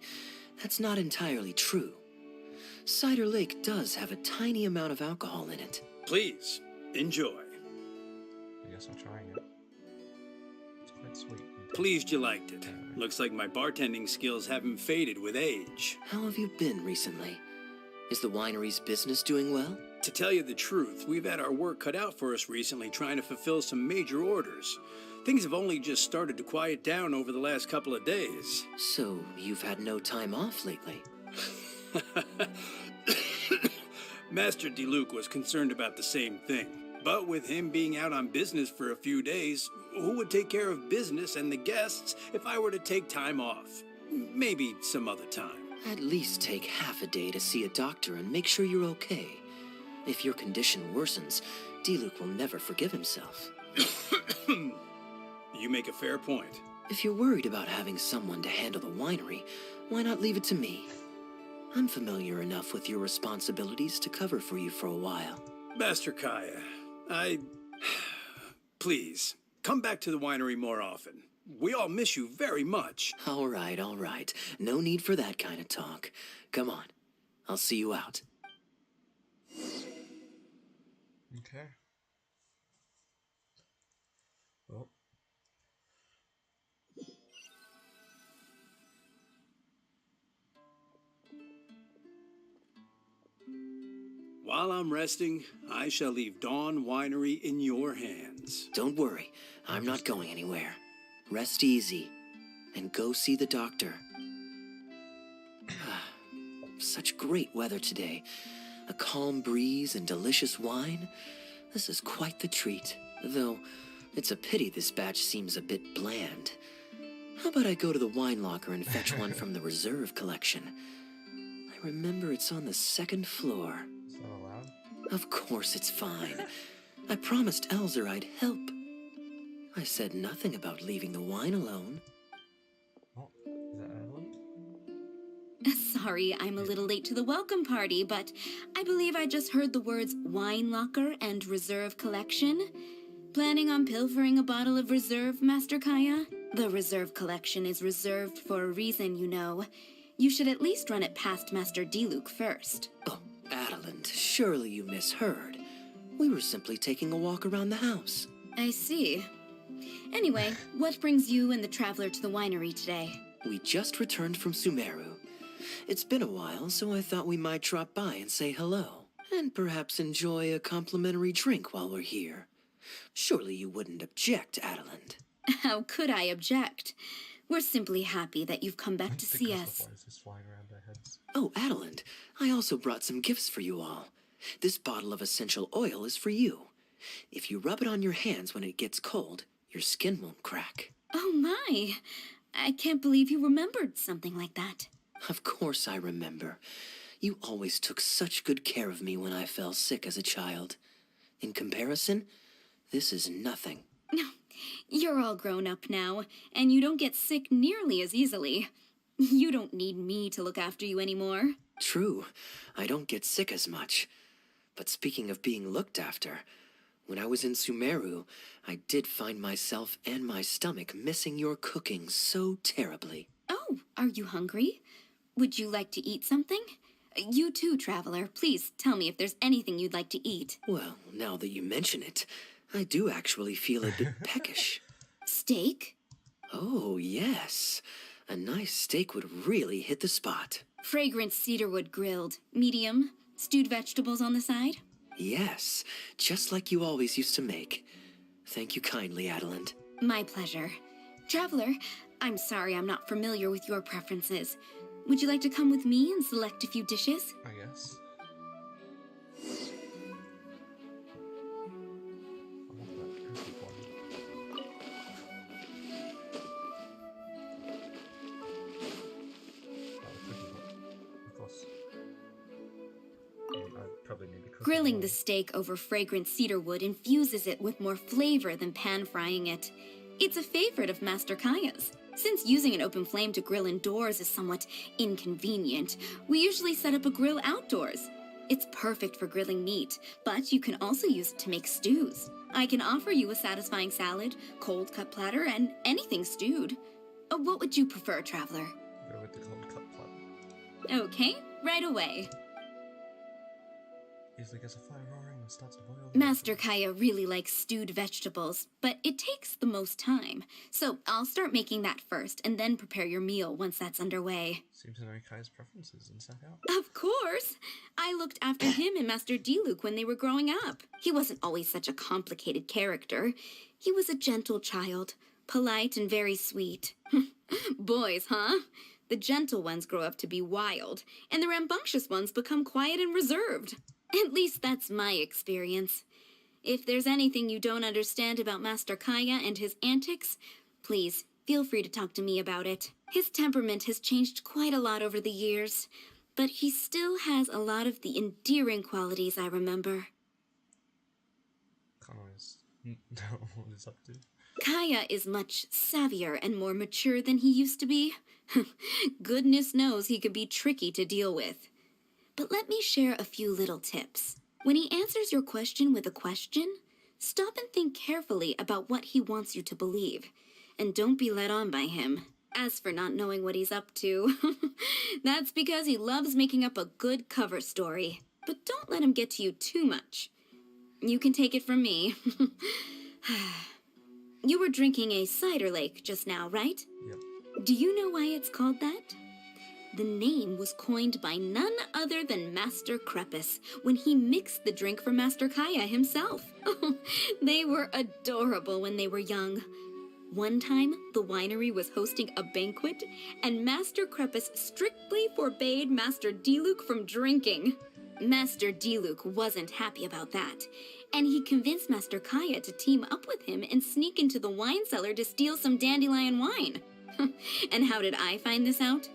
that's not entirely true. Cider Lake does have a tiny amount of alcohol in it. Please, enjoy. I guess I'm trying it. It's quite sweet. Pleased you liked it. Looks like my bartending skills haven't faded with age. How have you been recently? Is the winery's business doing well? To tell you the truth, we've had our work cut out for us recently trying to fulfill some major orders. Things have only just started to quiet down over the last couple of days. So, you've had no time off lately? Master Diluc was concerned about the same thing. But with him being out on business for a few days, who would take care of business and the guests if I were to take time off? Maybe some other time. At least take half a day to see a doctor and make sure you're okay. If your condition worsens, Diluc will never forgive himself. You make a fair point. If you're worried about having someone to handle the winery, why not leave it to me? I'm familiar enough with your responsibilities to cover for you for a while. Master Kaeya, please, come back to the winery more often. We all miss you very much. All right. No need for that kind of talk. Come on. I'll see you out. Okay. Well. While I'm resting, I shall leave Dawn Winery in your hands. Don't worry. I'm not going anywhere. Rest easy. And go see the doctor. Such great weather today. A calm breeze and delicious wine. This is quite the treat. Though, it's a pity this batch seems a bit bland. How about I go to the wine locker and fetch one from the reserve collection? I remember it's on the second floor. Is that allowed? Of course it's fine. I promised Elzer I'd help. I said nothing about leaving the wine alone. Oh, is that Adeline? Sorry, I'm a little late to the welcome party, but I believe I just heard the words wine locker and reserve collection. Planning on pilfering a bottle of reserve, Master Kaeya? The reserve collection is reserved for a reason, you know. You should at least run it past Master Diluc first. Oh, Adeline, surely you misheard. We were simply taking a walk around the house. I see. Anyway, what brings you and the traveler to the winery today? We just returned from Sumeru. It's been a while, so I thought we might drop by and say hello. And perhaps enjoy a complimentary drink while we're here. Surely you wouldn't object, Adeline. How could I object? We're simply happy that you've come back to see us. Butterflies just flying around their heads. Oh, Adeline, I also brought some gifts for you all. This bottle of essential oil is for you. If you rub it on your hands when it gets cold, your skin won't crack. Oh my! I can't believe you remembered something like that. Of course I remember. You always took such good care of me when I fell sick as a child. In comparison, this is nothing. You're all grown up now, and you don't get sick nearly as easily. You don't need me to look after you anymore. True, I don't get sick as much. But speaking of being looked after, when I was in Sumeru, I did find myself and my stomach missing your cooking so terribly. Oh, are you hungry? Would you like to eat something? You too, traveler. Please tell me if there's anything you'd like to eat. Well, now that you mention it, I do actually feel a bit peckish. Steak? Oh, yes. A nice steak would really hit the spot. Fragrant cedarwood grilled. Medium. Stewed vegetables on the side? Yes, just like you always used to make. Thank you kindly, Adeline. My pleasure. Traveler, I'm sorry I'm not familiar with your preferences. Would you like to come with me and select a few dishes? I guess. I want that crispy one. Oh, the cookie one. Of course. I probably need a cookie Grilling one. the steak over fragrant cedarwood infuses it with more flavor than pan-frying it. It's a favorite of Master Kaeya's. Since using an open flame to grill indoors is somewhat inconvenient, we usually set up a grill outdoors. It's perfect for grilling meat, but you can also use it to make stews. I can offer you a satisfying salad, cold cut platter, and anything stewed. What would you prefer, Traveler? Go with the cold cut platter. Okay, right away. Easily gets a fire roaring and starts to boil. Master Kaeya really likes stewed vegetables, but it takes the most time. So I'll start making that first, and then prepare your meal once that's underway. Seems to know Kaeya's preferences inside out. Of course! I looked after him and Master Diluc when they were growing up. He wasn't always such a complicated character. He was a gentle child, polite and very sweet. Boys, huh? The gentle ones grow up to be wild, and the rambunctious ones become quiet and reserved. At least that's my experience. If there's anything you don't understand about Master Kaeya and his antics, please feel free to talk to me about it. His temperament has changed quite a lot over the years, but he still has a lot of the endearing qualities I remember. Can't always know what it's up to. Kaeya is much savvier and more mature than he used to be. Goodness knows he could be tricky to deal with. But let me share a few little tips. When he answers your question with a question, stop and think carefully about what he wants you to believe, and don't be led on by him. As for not knowing what he's up to, that's because he loves making up a good cover story. But don't let him get to you too much. You can take it from me. You were drinking a cider lake just now, right? Yep. Do you know why it's called that? The name was coined by none other than Master Crepus when he mixed the drink for Master Kaeya himself. They were adorable when they were young. One time, the winery was hosting a banquet, and Master Crepus strictly forbade Master Diluc from drinking. Master Diluc wasn't happy about that, and he convinced Master Kaeya to team up with him and sneak into the wine cellar to steal some dandelion wine. And how did I find this out?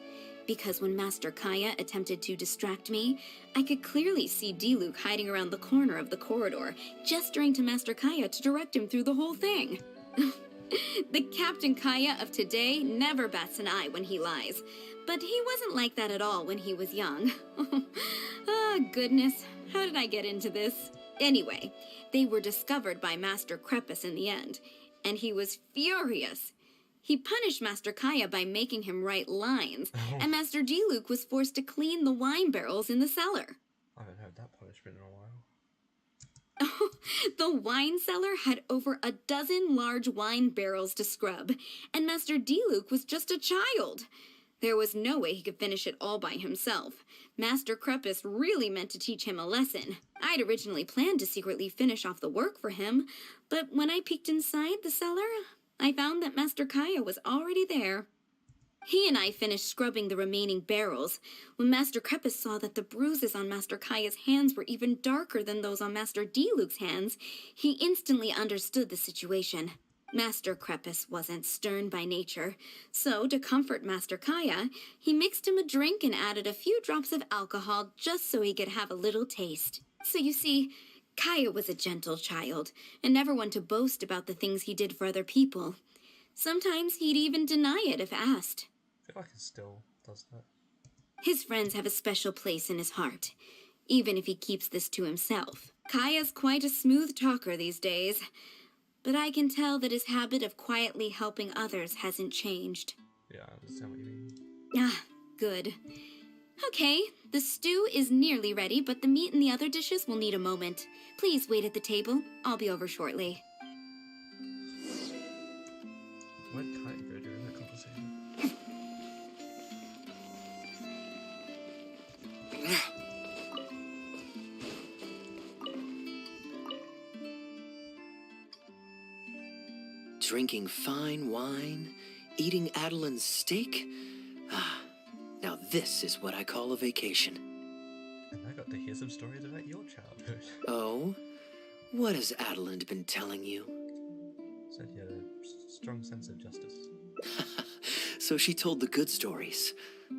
Because when Master Kaeya attempted to distract me, I could clearly see Diluc hiding around the corner of the corridor, gesturing to Master Kaeya to direct him through the whole thing. The Captain Kaeya of today never bats an eye when he lies, but he wasn't like that at all when he was young. Oh, goodness, how did I get into this? Anyway, they were discovered by Master Crepus in the end, and he was furious. He punished Master Kaeya by making him write lines, and Master Diluc was forced to clean the wine barrels in the cellar. I haven't heard that punishment in a while. The wine cellar had over a dozen large wine barrels to scrub, and Master Diluc was just a child. There was no way he could finish it all by himself. Master Crepus really meant to teach him a lesson. I'd originally planned to secretly finish off the work for him, but when I peeked inside the cellar, I found that Master Kaeya was already there. He and I finished scrubbing the remaining barrels when Master Crepus saw that the bruises on Master Kaeya's hands were even darker than those on Master Diluc's hands. He instantly understood the situation. Master Crepus wasn't stern by nature, so to comfort Master Kaeya, he mixed him a drink and added a few drops of alcohol just so he could have a little taste. So you see, Kaeya was a gentle child, and never one to boast about the things he did for other people. Sometimes he'd even deny it if asked. I feel like it still does that. His friends have a special place in his heart, even if he keeps this to himself. Kaeya's quite a smooth talker these days, but I can tell that his habit of quietly helping others hasn't changed. Yeah, I understand what you mean. Ah, good. Okay, the stew is nearly ready, but the meat and the other dishes will need a moment. Please wait at the table. I'll be over shortly. Where'd Kaeya go during that conversation? Drinking fine wine, eating Adeline's steak. Ah, now this is what I call a vacation. And I got to hear some stories about your childhood. Oh? What has Adeline been telling you? Said you had a strong sense of justice. So she told the good stories.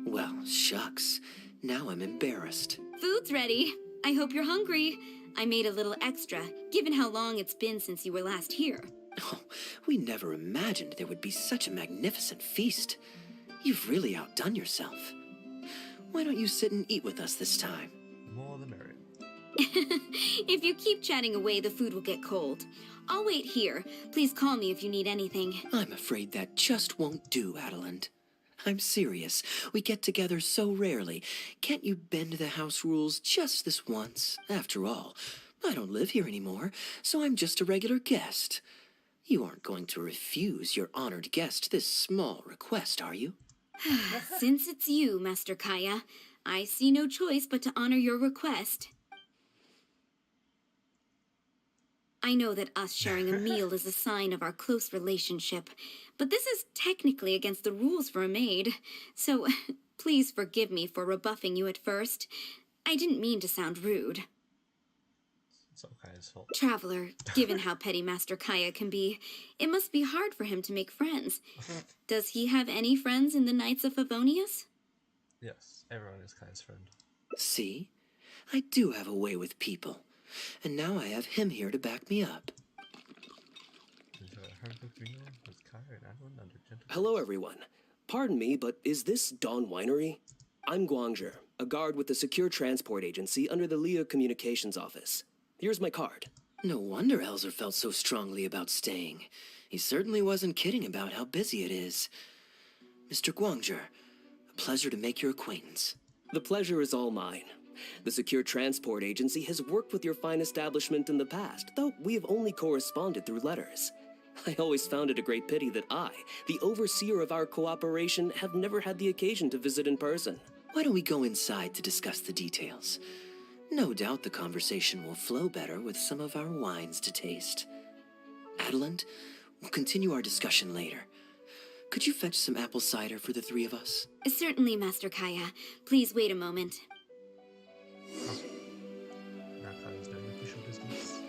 Well, shucks. Now I'm embarrassed. Food's ready. I hope you're hungry. I made a little extra, given how long it's been since you were last here. Oh, we never imagined there would be such a magnificent feast. You've really outdone yourself. Why don't you sit and eat with us this time? More the merrier. If you keep chatting away, the food will get cold. I'll wait here. Please call me if you need anything. I'm afraid that just won't do, Adeline. I'm serious. We get together so rarely. Can't you bend the house rules just this once? After all, I don't live here anymore, so I'm just a regular guest. You aren't going to refuse your honored guest this small request, are you? Since it's you, Master Kaeya, I see no choice but to honor your request. I know that us sharing a meal is a sign of our close relationship, but this is technically against the rules for a maid, so please forgive me for rebuffing you at first. I didn't mean to sound rude. It's all Kaeya's fault. Traveler, given how petty Master Kaeya can be, it must be hard for him to make friends. Does he have any friends in the Knights of Favonius? Yes, everyone is Kaeya's friend. See? I do have a way with people. And now I have him here to back me up. Enjoy a home-cooked meal with Kaeya and Adeline under gentle... Hello, everyone. Pardon me, but is this Dawn Winery? I'm Guangzhe, a guard with the Secure Transport Agency under the Leo Communications Office. Here's my card. No wonder Elzer felt so strongly about staying. He certainly wasn't kidding about how busy it is. Mr. Guangzhe, a pleasure to make your acquaintance. The pleasure is all mine. The Secure Transport Agency has worked with your fine establishment in the past, though we have only corresponded through letters. I always found it a great pity that I, the overseer of our cooperation, have never had the occasion to visit in person. Why don't we go inside to discuss the details? No doubt the conversation will flow better with some of our wines to taste. Adeline, we'll continue our discussion later. Could you fetch some apple cider for the three of us? Certainly, Master Kaeya. Please wait a moment. Now Kaeya's doing official business.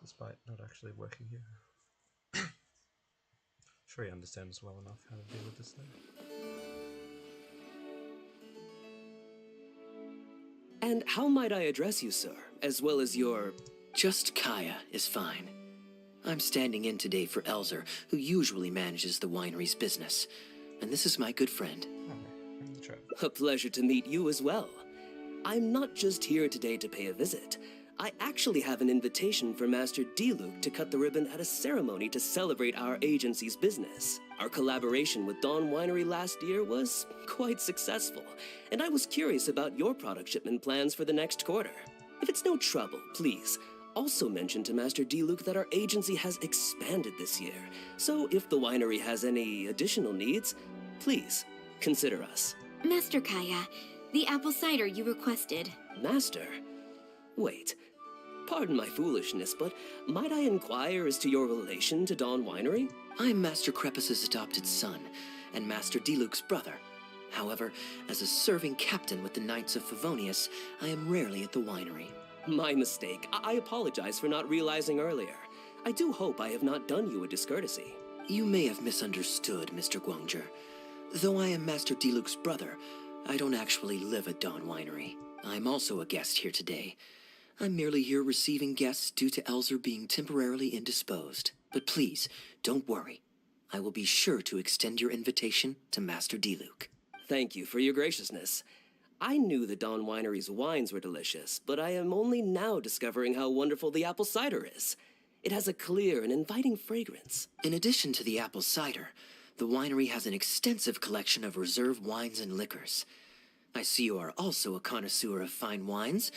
Despite not actually working here. Sure he understands well enough how to deal with this though. And how might I address you, sir, as well as your... Just Kaeya is fine. I'm standing in today for Elzer, who usually manages the winery's business. And this is my good friend. I'm the trap. A pleasure to meet you as well. I'm not just here today to pay a visit. I actually have an invitation for Master Diluc to cut the ribbon at a ceremony to celebrate our agency's business. Our collaboration with Dawn Winery last year was quite successful, and I was curious about your product shipment plans for the next quarter. If it's no trouble, please, also mention to Master Diluc that our agency has expanded this year, so if the winery has any additional needs, please consider us. Master Kaeya, the apple cider you requested. Master? Wait. Pardon my foolishness, but might I inquire as to your relation to Dawn Winery? I'm Master Crepus's adopted son, and Master Diluc's brother. However, as a serving captain with the Knights of Favonius, I am rarely at the winery. My mistake. I apologize for not realizing earlier. I do hope I have not done you a discourtesy. You may have misunderstood, Mr. Guangzhe. Though I am Master Diluc's brother, I don't actually live at Dawn Winery. I'm also a guest here today. I'm merely here receiving guests due to Elzer being temporarily indisposed. But please, don't worry. I will be sure to extend your invitation to Master Diluc. Thank you for your graciousness. I knew the Dawn Winery's wines were delicious, but I am only now discovering how wonderful the apple cider is. It has a clear and inviting fragrance. In addition to the apple cider, the winery has an extensive collection of reserve wines and liquors. I see you are also a connoisseur of fine wines,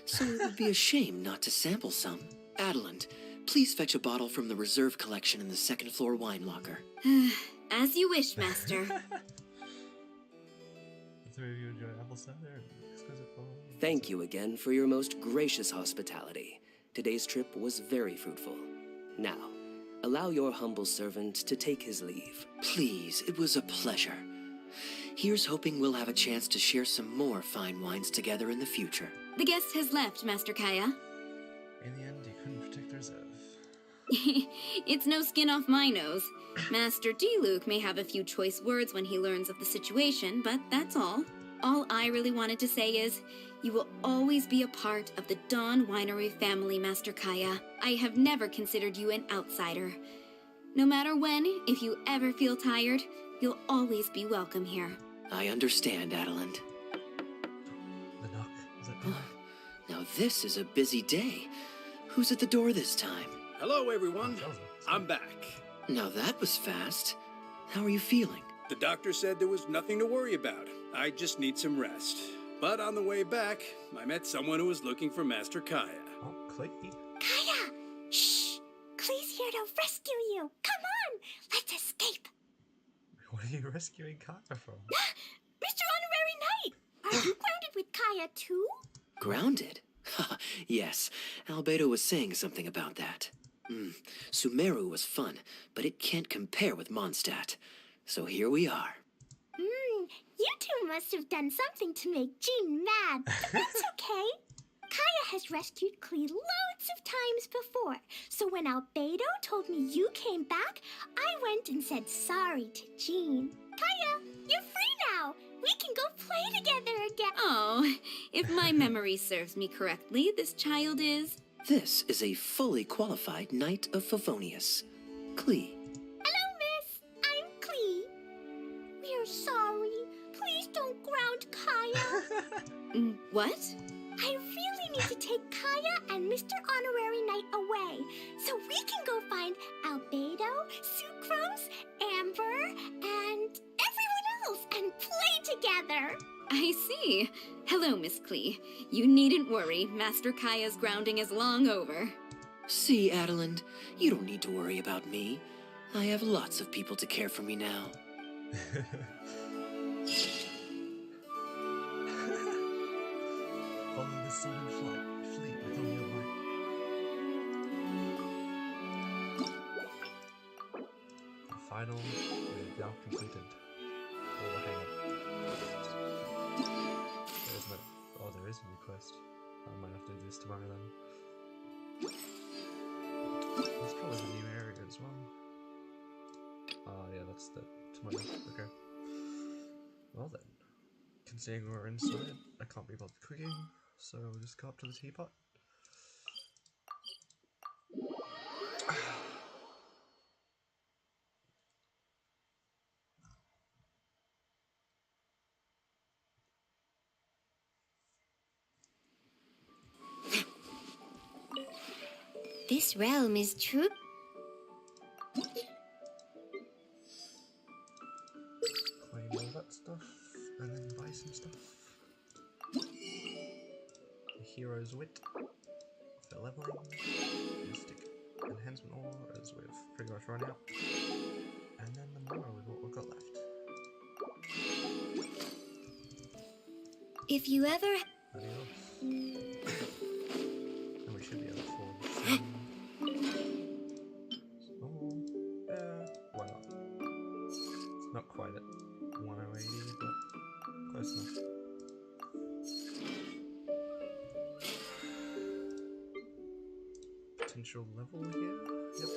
so it would be a shame not to sample some. Adeland, please fetch a bottle from the reserve collection in the second floor wine locker. As you wish, Master. The three of you enjoy apple cider and exquisite wine. Thank you again for your most gracious hospitality. Today's trip was very fruitful. Now, allow your humble servant to take his leave. Please, it was a pleasure. Here's hoping we'll have a chance to share some more fine wines together in the future. The guest has left, Master Kaeya. In the end, you couldn't protect the reserve. It's no skin off my nose. Master Diluc may have a few choice words when he learns of the situation, but that's all. All I really wanted to say is, you will always be a part of the Dawn Winery family, Master Kaeya. I have never considered you an outsider. No matter when, if you ever feel tired, you'll always be welcome here. I understand, Adeland. The knock. Is that Taylor? Now this is a busy day. Who's at the door this time? Hello, everyone. I'm back. Now that was fast. How are you feeling? The doctor said there was nothing to worry about. I just need some rest. But on the way back, I met someone who was looking for Master Kaeya. Oh, Clay. Kaeya! Shh! Clee's here to rescue you. Come on, let's escape. What are you rescuing Kaeya from? Mr. Honorary Knight, are you grounded with Kaeya too? Grounded? Yes, Albedo was saying something about that. Sumeru was fun, but it can't compare with Mondstadt. So here we are. You two must have done something to make Jean mad, but that's okay. Kaeya has rescued Klee loads of times before, so when Albedo told me you came back, I went and said sorry to Jean. Kaeya, you're free now. We can go play together again. Oh, if my memory serves me correctly, this child is... This is a fully qualified Knight of Favonius, Klee. Hello, miss. I'm Klee. We're sorry. Please don't ground Kaeya. What? I really need to take Kaeya and Mr. Honorary Knight away so we can go find Albedo, Sucrose, Amber, and everyone else and play together. I see. Hello, Miss Klee. You needn't worry. Master Kaeya's grounding is long over. See, Adeland, you don't need to worry about me. I have lots of people to care for me now. Follow the sun and fleet with all your might. The final is now completed. For the hangout. There's no. Oh, there is a new quest. I might have to do this tomorrow then. There's probably a new area as well. Yeah, that's the tomorrow. Okay. Well then. Considering we're inside, I can't be bothered cooking, so we'll just go up to the teapot. This realm is true. Claim all that stuff, and then buy some stuff. The hero's wit for leveling, mystic enhancement ore as we've pretty much run out, and then the mono with what we've got left. If you ever... Adios. And we should be able to afford some... why not? It's not quite at 1080, but close enough. Potential level here? Yep.